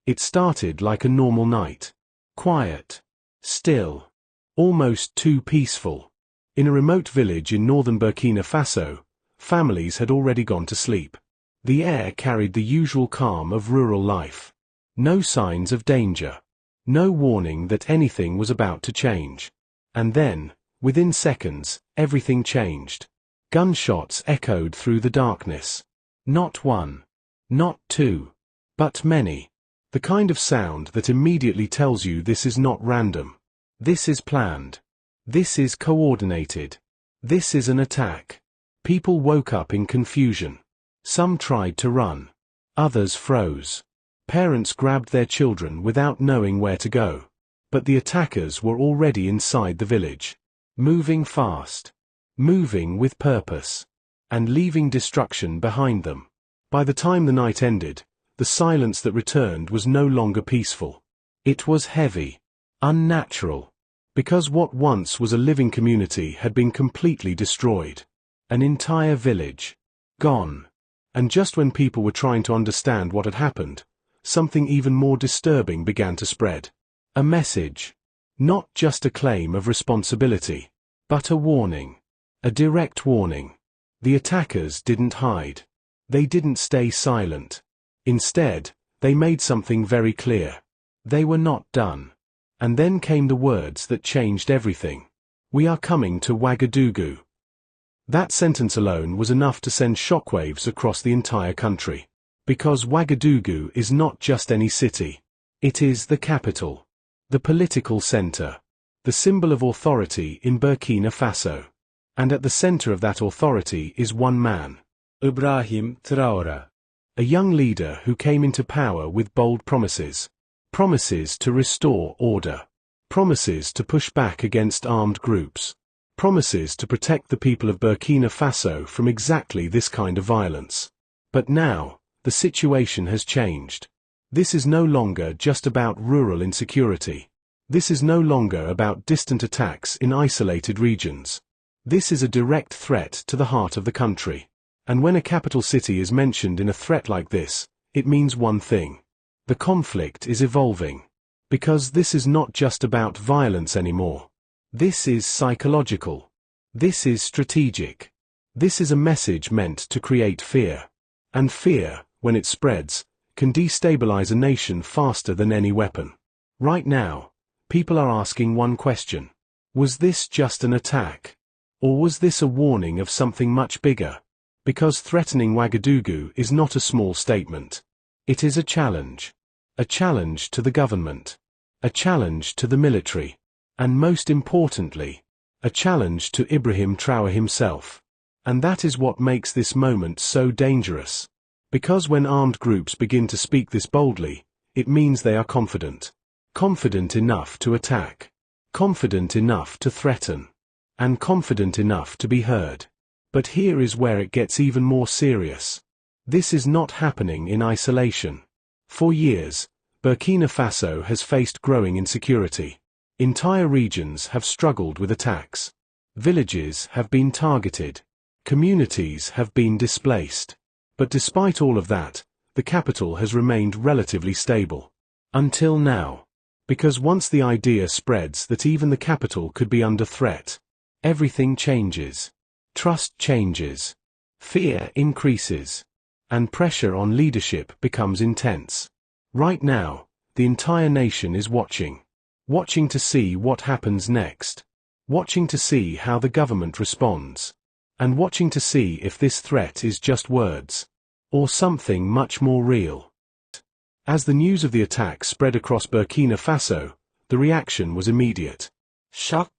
It started like a normal night. Quiet. Still. Almost too peaceful. In a remote village in northern Burkina Faso, families had already gone to sleep. The air carried the usual calm of rural life. No signs of danger. No warning that anything was about to change. And then, within seconds, everything changed. Gunshots echoed through the darkness. Not one. Not two. But many. The kind of sound that immediately tells you this is not random. This is planned. This is coordinated. This is an attack. People woke up in confusion. Some tried to run. Others froze. Parents grabbed their children without knowing where to go. But the attackers were already inside the village. Moving fast. Moving with purpose. And leaving destruction behind them. By the time the night ended, the silence that returned was no longer peaceful. It was heavy. Unnatural. Because what once was a living community had been completely destroyed. An entire village. Gone. And just when people were trying to understand what had happened, something even more disturbing began to spread. A message. Not just a claim of responsibility, but a warning. A direct warning. The attackers didn't hide. They didn't stay silent. Instead, they made something very clear. They were not done. And then came the words that changed everything. We are coming to Ouagadougou. That sentence alone was enough to send shockwaves across the entire country. Because Ouagadougou is not just any city. It is the capital. The political center. The symbol of authority in Burkina Faso. And at the center of that authority is one man. Ibrahim Traoré. A young leader who came into power with bold promises. Promises to restore order. Promises to push back against armed groups. Promises to protect the people of Burkina Faso from exactly this kind of violence. But now, the situation has changed. This is no longer just about rural insecurity. This is no longer about distant attacks in isolated regions. This is a direct threat to the heart of the country. And when a capital city is mentioned in a threat like this, it means one thing. The conflict is evolving. Because this is not just about violence anymore. This is psychological. This is strategic. This is a message meant to create fear. And fear, when it spreads, can destabilize a nation faster than any weapon. Right now, people are asking one question. Was this just an attack? Or was this a warning of something much bigger? Because threatening Ouagadougou is not a small statement. It is a challenge. A challenge to the government. A challenge to the military. And most importantly, a challenge to Ibrahim Traoré himself. And that is what makes this moment so dangerous. Because when armed groups begin to speak this boldly, it means they are confident. Confident enough to attack. Confident enough to threaten. And confident enough to be heard. But here is where it gets even more serious. This is not happening in isolation. For years, Burkina Faso has faced growing insecurity. Entire regions have struggled with attacks. Villages have been targeted. Communities have been displaced. But despite all of that, the capital has remained relatively stable. Until now. Because once the idea spreads that even the capital could be under threat, everything changes. Trust changes. Fear increases. And pressure on leadership becomes intense. Right now, the entire nation is watching. Watching to see what happens next. Watching to see how the government responds. And watching to see if this threat is just words. Or something much more real. As the news of the attack spread across Burkina Faso, the reaction was immediate. Shock.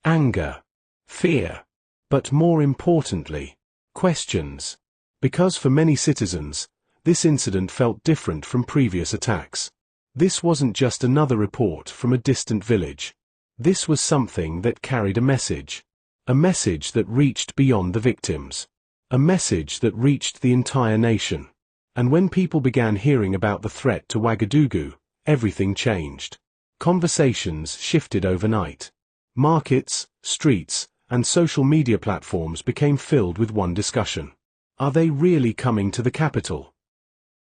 Anger. Fear. But more importantly, questions. Because for many citizens, this incident felt different from previous attacks. This wasn't just another report from a distant village. This was something that carried a message. A message that reached beyond the victims. A message that reached the entire nation. And when people began hearing about the threat to Ouagadougou, everything changed. Conversations shifted overnight. Markets, streets, and social media platforms became filled with one discussion. Are they really coming to the capital?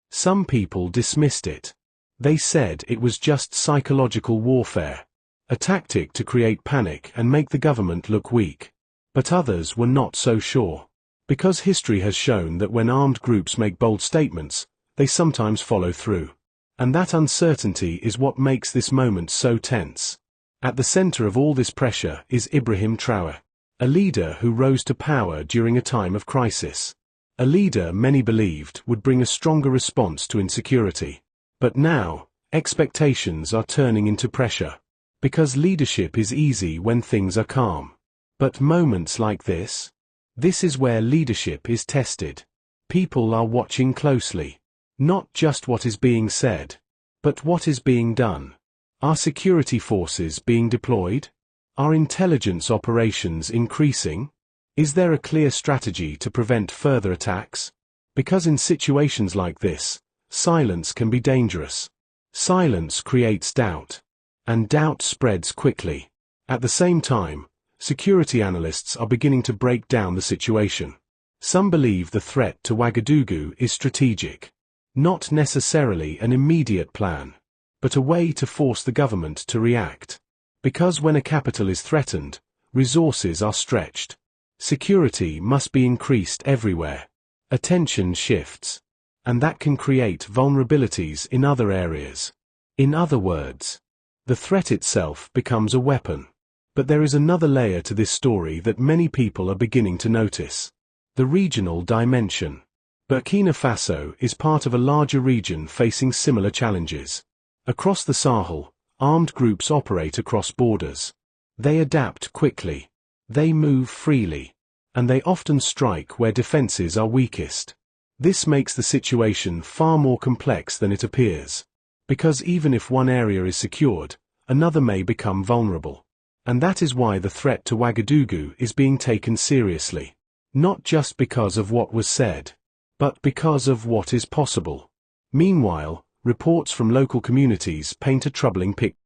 Some people dismissed it. They said it was just psychological warfare, a tactic to create panic and make the government look weak. But others were not so sure. Because history has shown that when armed groups make bold statements, they sometimes follow through. And that uncertainty is what makes this moment so tense. At the center of all this pressure is Ibrahim Traoré, a leader who rose to power during a time of crisis. A leader many believed would bring a stronger response to insecurity. But now, expectations are turning into pressure. Because leadership is easy when things are calm. But moments like this is where leadership is tested. People are watching closely. Not just what is being said, but what is being done. Are security forces being deployed? Are intelligence operations increasing? Is there a clear strategy to prevent further attacks? Because in situations like this, silence can be dangerous. Silence creates doubt. And doubt spreads quickly. At the same time, security analysts are beginning to break down the situation. Some believe the threat to Ouagadougou is strategic. Not necessarily an immediate plan, but a way to force the government to react. Because when a capital is threatened, resources are stretched. Security must be increased everywhere. Attention shifts. And that can create vulnerabilities in other areas. In other words, the threat itself becomes a weapon. But there is another layer to this story that many people are beginning to notice. The regional dimension. Burkina Faso is part of a larger region facing similar challenges. Across the Sahel, armed groups operate across borders. They adapt quickly. They move freely. And they often strike where defenses are weakest. This makes the situation far more complex than it appears. Because even if one area is secured, another may become vulnerable. And that is why the threat to Ouagadougou is being taken seriously. Not just because of what was said, but because of what is possible. Meanwhile, reports from local communities paint a troubling picture.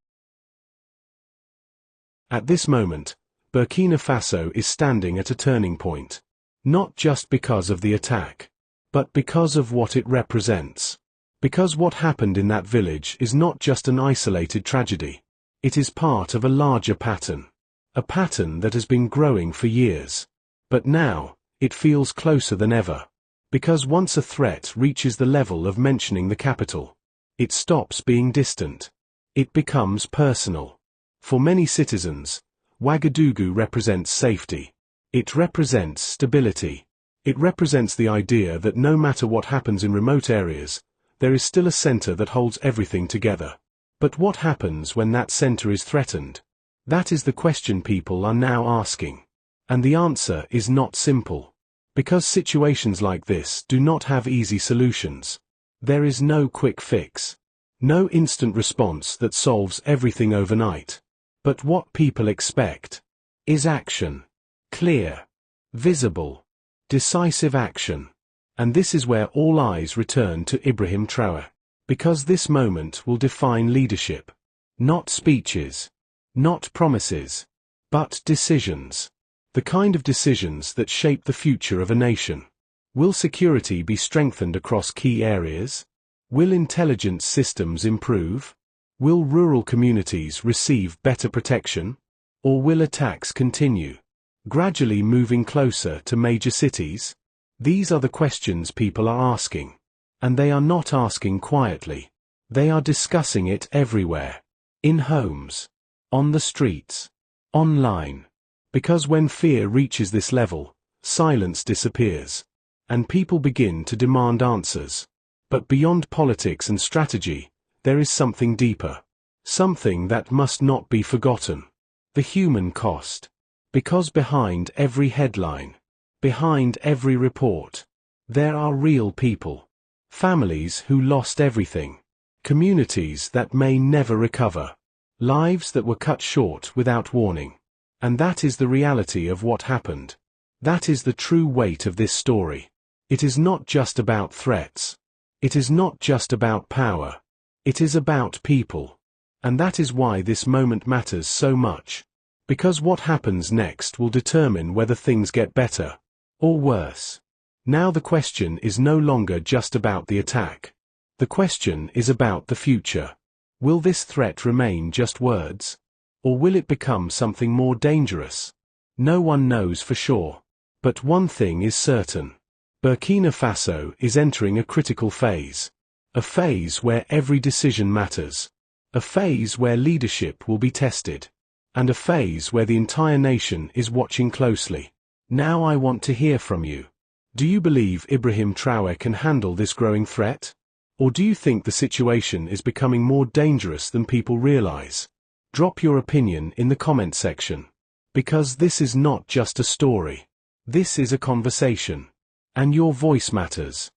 At this moment, Burkina Faso is standing at a turning point. Not just because of the attack, but because of what it represents. Because what happened in that village is not just an isolated tragedy. It is part of a larger pattern. A pattern that has been growing for years. But now, it feels closer than ever. Because once a threat reaches the level of mentioning the capital, it stops being distant. It becomes personal. For many citizens, Ouagadougou represents safety. It represents stability. It represents the idea that no matter what happens in remote areas, there is still a center that holds everything together. But what happens when that center is threatened? That is the question people are now asking. And the answer is not simple. Because situations like this do not have easy solutions. There is no quick fix. No instant response that solves everything overnight. But what people expect is action. Clear. Visible. Decisive action. And this is where all eyes return to Ibrahim Traoré. Because this moment will define leadership. Not speeches. Not promises. But decisions. The kind of decisions that shape the future of a nation. Will security be strengthened across key areas? Will intelligence systems improve? Will rural communities receive better protection? Or will attacks continue, gradually moving closer to major cities? These are the questions people are asking. And they are not asking quietly. They are discussing it everywhere. In homes. On the streets. Online. Because when fear reaches this level, silence disappears. And people begin to demand answers. But beyond politics and strategy, there is something deeper. Something that must not be forgotten. The human cost. Because behind every headline, behind every report, there are real people. Families who lost everything. Communities that may never recover. Lives that were cut short without warning. And that is the reality of what happened. That is the true weight of this story. It is not just about threats. It is not just about power. It is about people. And that is why this moment matters so much. Because what happens next will determine whether things get better or worse. Now the question is no longer just about the attack. The question is about the future. Will this threat remain just words? Or will it become something more dangerous? No one knows for sure. But one thing is certain. Burkina Faso is entering a critical phase. A phase where every decision matters. A phase where leadership will be tested. And a phase where the entire nation is watching closely. Now I want to hear from you. Do you believe Ibrahim Traoré can handle this growing threat? Or do you think the situation is becoming more dangerous than people realize? Drop your opinion in the comment section. Because this is not just a story. This is a conversation. And your voice matters.